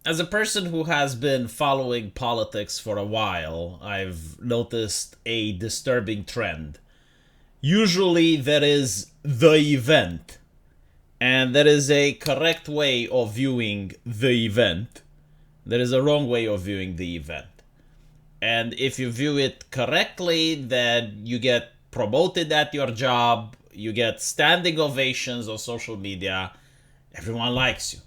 as a person who has been following politics for a while, I've noticed a disturbing trend. Usually there is the event, and there is a correct way of viewing the event. There is a wrong way of viewing the event. And if you view it correctly, then you get promoted at your job, you get standing ovations on social media, everyone likes you.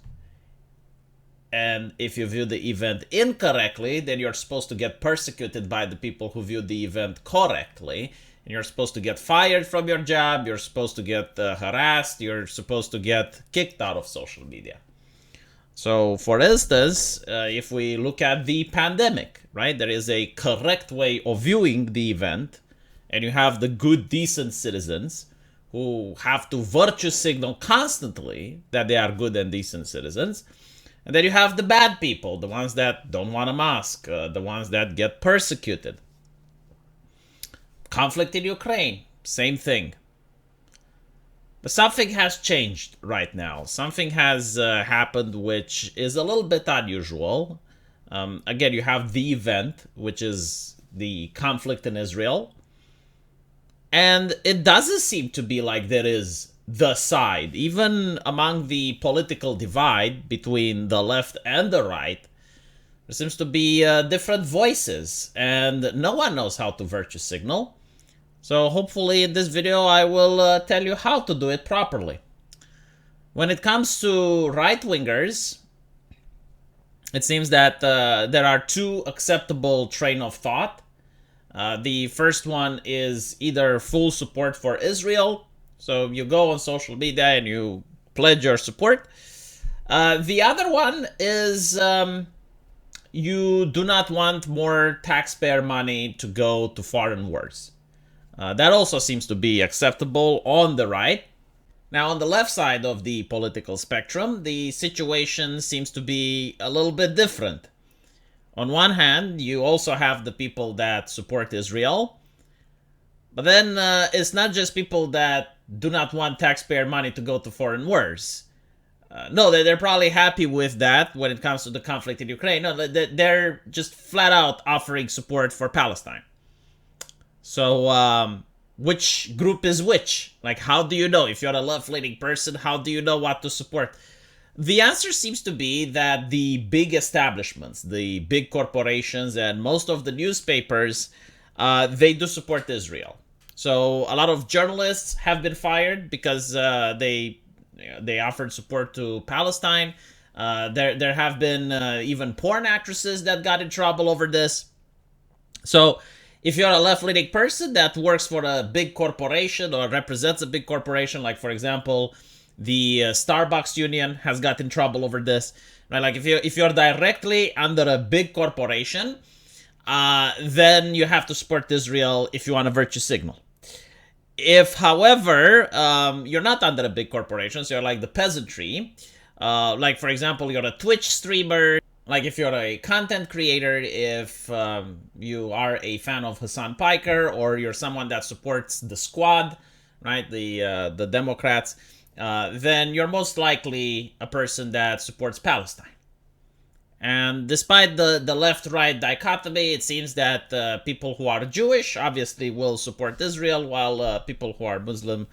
And if you view the event incorrectly, then you're supposed to get persecuted by the people who view the event correctly. And you're supposed to get fired from your job, you're supposed to get harassed, you're supposed to get kicked out of social media. So, for instance, if we look at the pandemic, right, there is a correct way of viewing the event, and you have the good, decent citizens who have to virtue signal constantly that they are good and decent citizens. And then you have the bad people, the ones that don't want a mask, the ones that get persecuted. Conflict in Ukraine, same thing. But something has changed right now. Something has happened which is a little bit unusual. Again, you have the event, which is the conflict in Israel. And it doesn't seem to be like there is the side. Even among the political divide between the left and the right, there seems to be different voices, and no one knows how to virtue signal. So hopefully in this video I will tell you how to do it properly. When it comes to right-wingers, it seems that there are two acceptable train of thought. The first one is either full support for Israel, so you go on social media and you pledge your support. The other one is you do not want more taxpayer money to go to foreign wars. That also seems to be acceptable on the right. Now, on the left side of the political spectrum, the situation seems to be a little bit different. On one hand, you also have the people that support Israel, but then it's not just people that do not want taxpayer money to go to foreign wars. No, they're probably happy with that when it comes to the conflict in Ukraine. No, they're just flat out offering support for Palestine. So, which group is which? Like, how do you know? If you're a left-leaning person, how do you know what to support? The answer seems to be that the big establishments, the big corporations, and most of the newspapers, they do support Israel. So a lot of journalists have been fired because they offered support to Palestine. There have been even porn actresses that got in trouble over this. So if you're a left-leaning person that works for a big corporation or represents a big corporation, like for example, the Starbucks union has got in trouble over this, right? Like if you're directly under a big corporation, then you have to support Israel if you want a virtue signal. If, however, you're not under a big corporation, so you're like the peasantry, like for example, you're a Twitch streamer, like if you're a content creator, if you are a fan of Hassan Piker, or you're someone that supports the Squad, right, the Democrats, then you're most likely a person that supports Palestine. And despite the left-right dichotomy, it seems that people who are Jewish obviously will support Israel, while people who are Muslim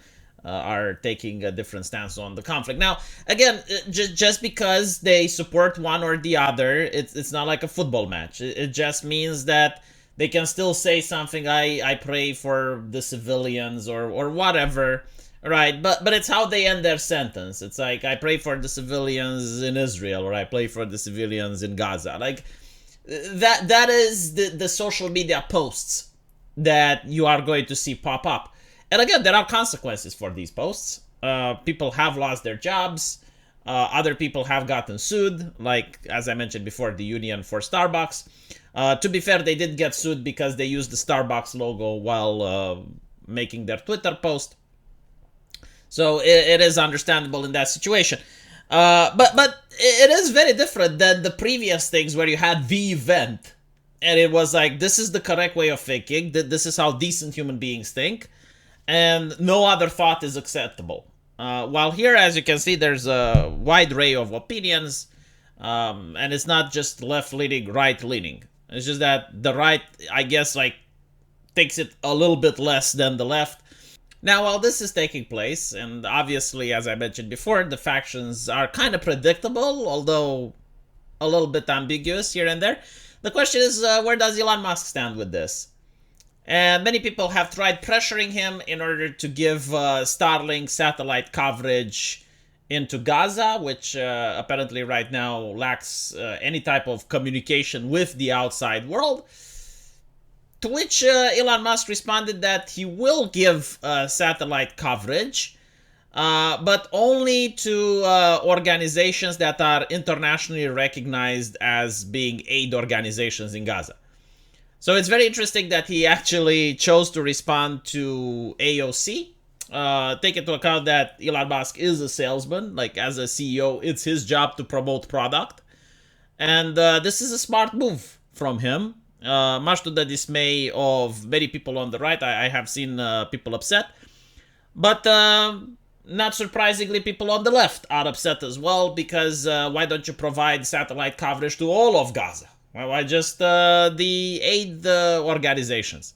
are taking a different stance on the conflict. Now, again, just because they support one or the other, it's not like a football match. It just means that they can still say something, I pray for the civilians or whatever, right? But it's how they end their sentence. It's like, I pray for the civilians in Israel, or I pray for the civilians in Gaza. Like, that is the social media posts that you are going to see pop up. And again, there are consequences for these posts. People have lost their jobs. Other people have gotten sued, like, as I mentioned before, the union for Starbucks. To be fair, they did get sued because they used the Starbucks logo while making their Twitter post. So it is understandable in that situation. But it is very different than the previous things where you had the event. And it was like, this is the correct way of thinking. This is how decent human beings think. And no other thought is acceptable. While here, as you can see, there's a wide array of opinions. And it's not just left-leaning, right-leaning. It's just that the right, I guess, like, takes it a little bit less than the left. Now, while this is taking place, and obviously, as I mentioned before, the factions are kind of predictable, although a little bit ambiguous here and there, the question is, where does Elon Musk stand with this? And many people have tried pressuring him in order to give Starlink satellite coverage into Gaza, which apparently right now lacks any type of communication with the outside world. To which Elon Musk responded that he will give satellite coverage, but only to organizations that are internationally recognized as being aid organizations in Gaza. So it's very interesting that he actually chose to respond to AOC. Take into account that Elon Musk is a salesman. Like, as a CEO, it's his job to promote product. And this is a smart move from him. Much to the dismay of many people on the right. I have seen people upset. But not surprisingly, people on the left are upset as well, because why don't you provide satellite coverage to all of Gaza? Why just the aid organizations?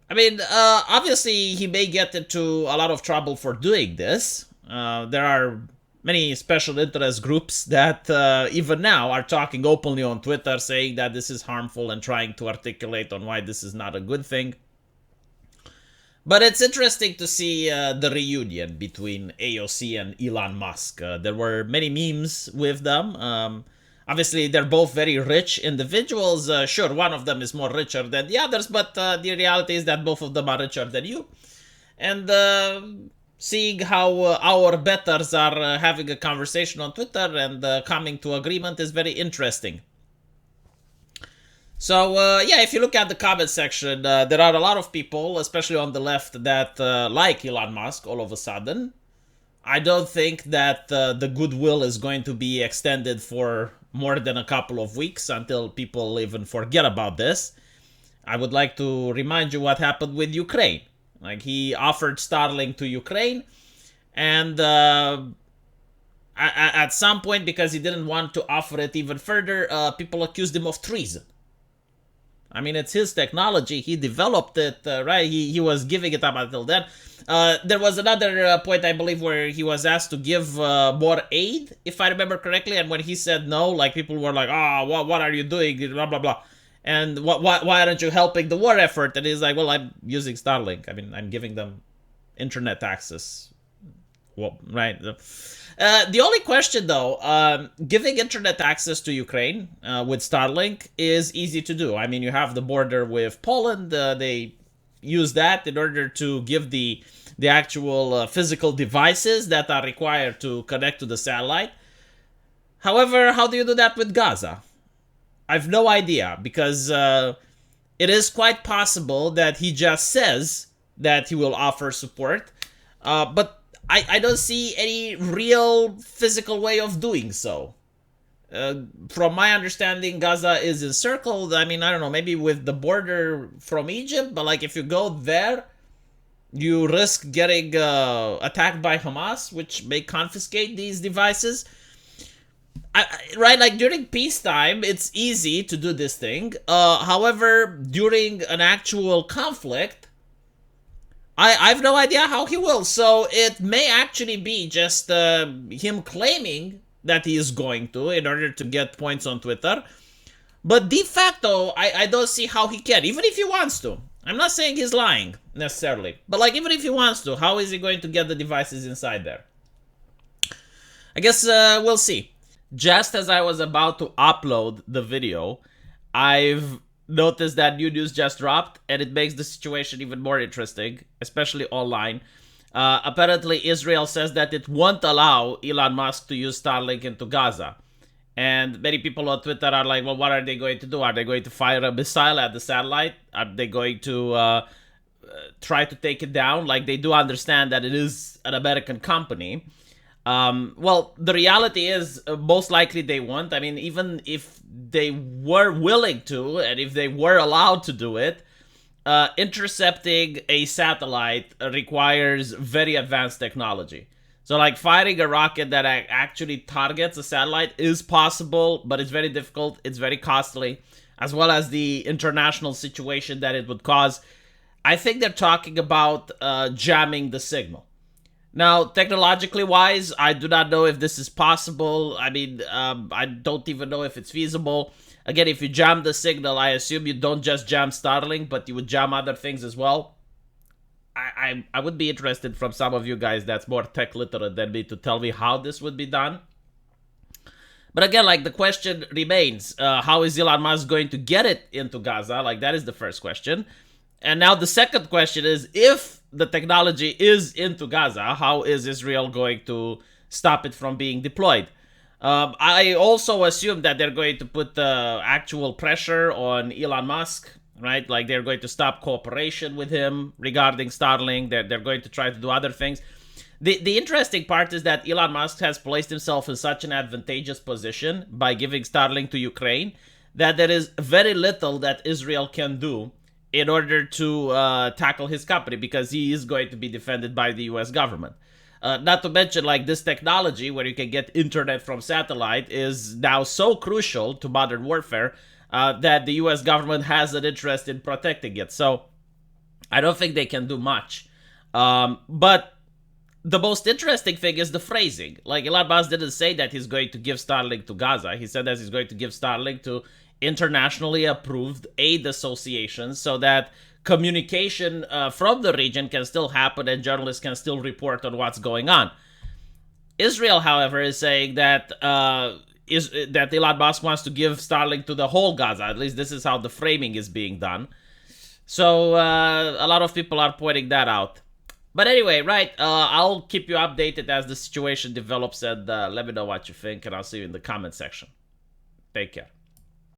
I mean, obviously, he may get into a lot of trouble for doing this. There are many special interest groups that even now are talking openly on Twitter, saying that this is harmful and trying to articulate on why this is not a good thing. But it's interesting to see the reunion between AOC and Elon Musk. There were many memes with them. Obviously, they're both very rich individuals. Sure, one of them is more richer than the others, but the reality is that both of them are richer than you. And seeing how our betters are having a conversation on Twitter and coming to agreement is very interesting. So, yeah, if you look at the comment section, there are a lot of people, especially on the left, that like Elon Musk all of a sudden. I don't think that the goodwill is going to be extended for more than a couple of weeks until people even forget about this. I would like to remind you what happened with Ukraine. Like, he offered Starlink to Ukraine, and at some point, because he didn't want to offer it even further, people accused him of treason. I mean, it's his technology. He developed it, right? He was giving it up until then. There was another point, I believe, where he was asked to give more aid, if I remember correctly. And when he said no, like, people were like, what are you doing? Blah, blah, blah. And why aren't you helping the war effort? And he's like, well, I'm using Starlink. I mean, I'm giving them internet access. Well, right. The only question, though, giving internet access to Ukraine with Starlink is easy to do. I mean, you have the border with Poland. They use that in order to give the actual physical devices that are required to connect to the satellite. However, how do you do that with Gaza? I've no idea, because it is quite possible that he just says that he will offer support, but I don't see any real physical way of doing so. From my understanding, Gaza is encircled. I mean, I don't know, maybe with the border from Egypt, but like, if you go there, you risk getting attacked by Hamas, which may confiscate these devices. Right, like, during peacetime, it's easy to do this thing. However, during an actual conflict, I have no idea how he will. So it may actually be just him claiming that he is going to, in order to get points on Twitter. But de facto, I don't see how he can, even if he wants to. I'm not saying he's lying, necessarily. But, like, even if he wants to, how is he going to get the devices inside there? I guess we'll see. Just as I was about to upload the video, I've noticed that new news just dropped, and it makes the situation even more interesting, especially online. Apparently, Israel says that it won't allow Elon Musk to use Starlink into Gaza. And many people on Twitter are like, well, what are they going to do? Are they going to fire a missile at the satellite? Are they going to try to take it down? Like, they do understand that it is an American company. Well, the reality is, most likely they won't. I mean, even if they were willing to, and if they were allowed to do it, intercepting a satellite requires very advanced technology. So like firing a rocket that actually targets a satellite is possible, but it's very difficult, it's very costly, as well as the international situation that it would cause. I think they're talking about jamming the signal. Now, technologically wise, I do not know if this is possible. I mean, I don't even know if it's feasible. Again, if you jam the signal, I assume you don't just jam Starlink, but you would jam other things as well. I would be interested from some of you guys that's more tech literate than me to tell me how this would be done. But again, like the question remains, how is Elon Musk going to get it into Gaza? Like that is the first question. And now the second question is, if the technology is into Gaza, how is Israel going to stop it from being deployed? I also assume that they're going to put actual pressure on Elon Musk, right? Like they're going to stop cooperation with him regarding Starlink. They're going to try to do other things. The interesting part is that Elon Musk has placed himself in such an advantageous position by giving Starlink to Ukraine that there is very little that Israel can do in order to tackle his company, because he is going to be defended by the US government. Not to mention, like, this technology where you can get internet from satellite is now so crucial to modern warfare that the US government has an interest in protecting it. So I don't think they can do much. But the most interesting thing is the phrasing. Like, Elon Musk didn't say that he's going to give Starlink to Gaza. He said that he's going to give Starlink to internationally approved aid associations so that communication from the region can still happen and journalists can still report on what's going on. Israel, however, is saying that that Elon Musk wants to give Starlink to the whole Gaza. At least this is how the framing is being done. So a lot of people are pointing that out. But anyway, right, I'll keep you updated as the situation develops, and let me know what you think, and I'll see you in the comment section. Take care.